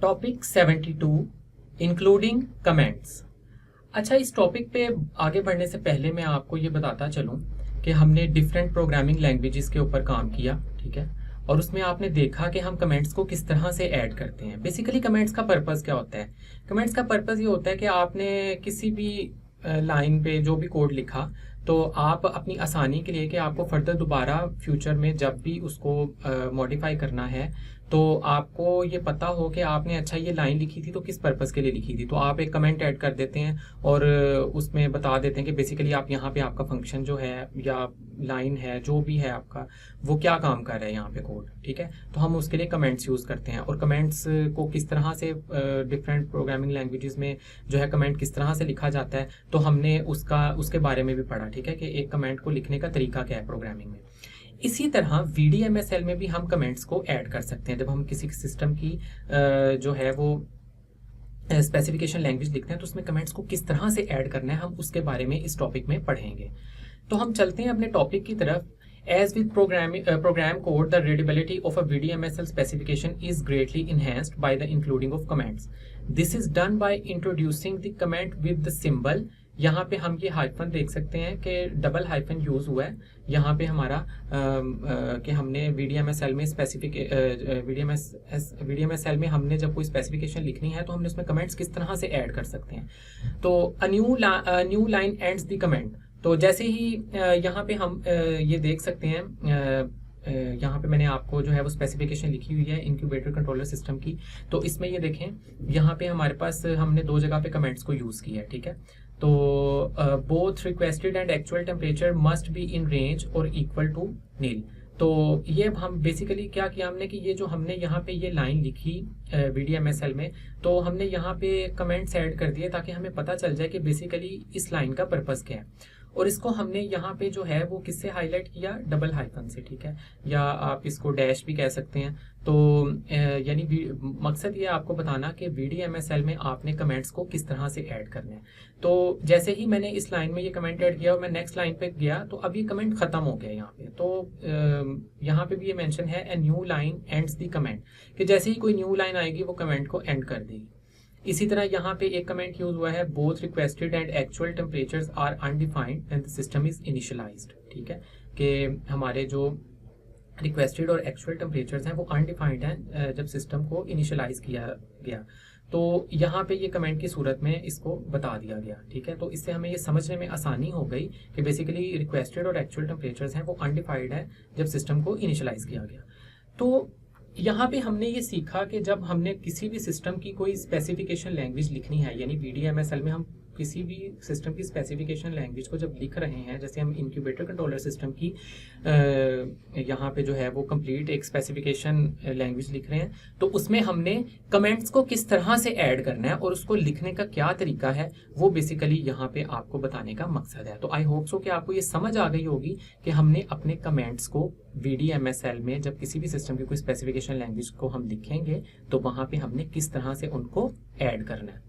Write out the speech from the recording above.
Topic 72 including comments. अच्छा, इस topic पे आगे बढ़ने से पहले मैं आपको ये बताता चलूँ कि हमने डिफरेंट प्रोग्रामिंग लैंग्वेजेस के ऊपर काम किया, ठीक है। और उसमें आपने देखा कि हम कमेंट्स को किस तरह से ऐड करते हैं। बेसिकली कमेंट्स का पर्पस क्या होता है? कमेंट्स का पर्पस ये होता है कि आपने किसी भी लाइन पे जो भी कोड लिखा, तो आप अपनी आसानी के लिए कि आपको फर्दर दोबारा फ्यूचर में जब भी उसको मॉडिफाई करना है, तो आपको ये पता हो कि आपने अच्छा ये लाइन लिखी थी तो किस पर्पस के लिए लिखी थी। तो आप एक कमेंट ऐड कर देते हैं और उसमें बता देते हैं कि बेसिकली आप यहाँ पे आपका फंक्शन जो है या लाइन है जो भी है आपका, वो क्या काम कर रहा है यहाँ पे कोड, ठीक है। तो हम उसके लिए कमेंट्स यूज़ करते हैं। और कमेंट्स को किस तरह से डिफरेंट प्रोग्रामिंग लैंग्वेजेस में जो है कमेंट किस तरह से लिखा जाता है, तो हमने उसके बारे में भी पढ़ा, ठीक है, कि एक कमेंट को लिखने का तरीका क्या है प्रोग्रामिंग में। इसी तरह VDMSL में भी हम कमेंट्स को ऐड कर सकते हैं। जब हम किसी सिस्टम की जो है वो स्पेसिफिकेशन लैंग्वेज लिखते हैं तो उसमें कमेंट्स को किस तरह से ऐड करना है, हम उसके बारे में इस टॉपिक में पढ़ेंगे। तो हम चलते हैं अपने टॉपिक की तरफ। As with program code, the readability of a VDMSL specification is greatly enhanced by the including of comments. This is done by introducing the comment with the symbol. यहाँ पे हम ये हाइफन देख सकते हैं कि डबल हाइफन यूज हुआ है यहाँ पे हमारा कि हमने VDMSL में VDMSL में हमने जब कोई स्पेसिफिकेशन लिखनी है तो हमने उसमें कमेंट्स किस तरह से ऐड कर सकते हैं। तो a new line ends the comment. तो जैसे ही यहाँ पे हम ये देख सकते हैं, यहाँ पे मैंने आपको जो है वो स्पेसिफिकेशन लिखी हुई है इंक्यूबेटर कंट्रोलर सिस्टम की। तो इसमें ये देखें, यहाँ पे हमारे पास हमने दो जगह पे कमेंट्स को यूज़ किया है, ठीक है। तो both requested and actual temperature must be in range और इक्वल टू नील। तो ये हम बेसिकली क्या किया हमने कि ये जो हमने यहाँ पे ये लाइन लिखी VDMSL में, तो हमने यहाँ पे कमेंट्स ऐड कर दिए ताकि हमें पता चल जाए कि बेसिकली इस लाइन का पर्पस क्या है। और इसको हमने यहाँ पे जो है वो किससे हाईलाइट किया, डबल हाइफन से, ठीक है, या आप इसको डैश भी कह सकते हैं। तो यानी मकसद ये आपको बताना कि VDMSL में आपने कमेंट्स को किस तरह से ऐड करने हैं। तो जैसे ही मैंने इस लाइन में ये कमेंट ऐड किया और मैं नेक्स्ट लाइन पे गया तो अब ये कमेंट खत्म हो गया यहाँ पे। तो यहाँ पे भी ये मेंशन है a new line ends the comment, कि जैसे ही कोई न्यू लाइन आएगी वो कमेंट को एंड कर देगी। इसी तरह यहाँ पे एक कमेंट यूज हुआ है, both requested and actual temperatures are undefined and the system is initialised, ठीक है, कि हमारे जो रिक्वेस्टेड और एक्चुअल टेम्परेचर्स हैं वो अनडिफाइंड हैं जब सिस्टम को इनिशियलाइज किया गया। तो यहाँ पे ये कमेंट की सूरत में इसको बता दिया गया, ठीक है। तो इससे हमें ये समझने में आसानी हो गई कि बेसिकली रिक्वेस्टेड और एक्चुअल टेम्परेचर्स हैं वो अनडिफाइंड है जब सिस्टम को इनिशियलाइज किया गया। तो यहाँ पे हमने ये सीखा कि जब हमने किसी भी सिस्टम की कोई स्पेसिफिकेशन लैंग्वेज लिखनी है, यानी VDMSL में हम किसी भी सिस्टम की स्पेसिफिकेशन लैंग्वेज को जब लिख रहे हैं, जैसे हम इंक्यूबेटर कंट्रोलर सिस्टम की यहाँ पे जो है वो कंप्लीट एक स्पेसिफिकेशन लैंग्वेज लिख रहे हैं, तो उसमें हमने कमेंट्स को किस तरह से ऐड करना है और उसको लिखने का क्या तरीका है, वो बेसिकली यहाँ पे आपको बताने का मकसद है। तो आई होप सो कि आपको ये समझ आ गई होगी कि हमने अपने कमेंट्स को VDMSL में जब किसी भी सिस्टम की कोई स्पेसिफिकेशन लैंग्वेज को हम लिखेंगे तो वहाँ पे हमने किस तरह से उनको ऐड करना है।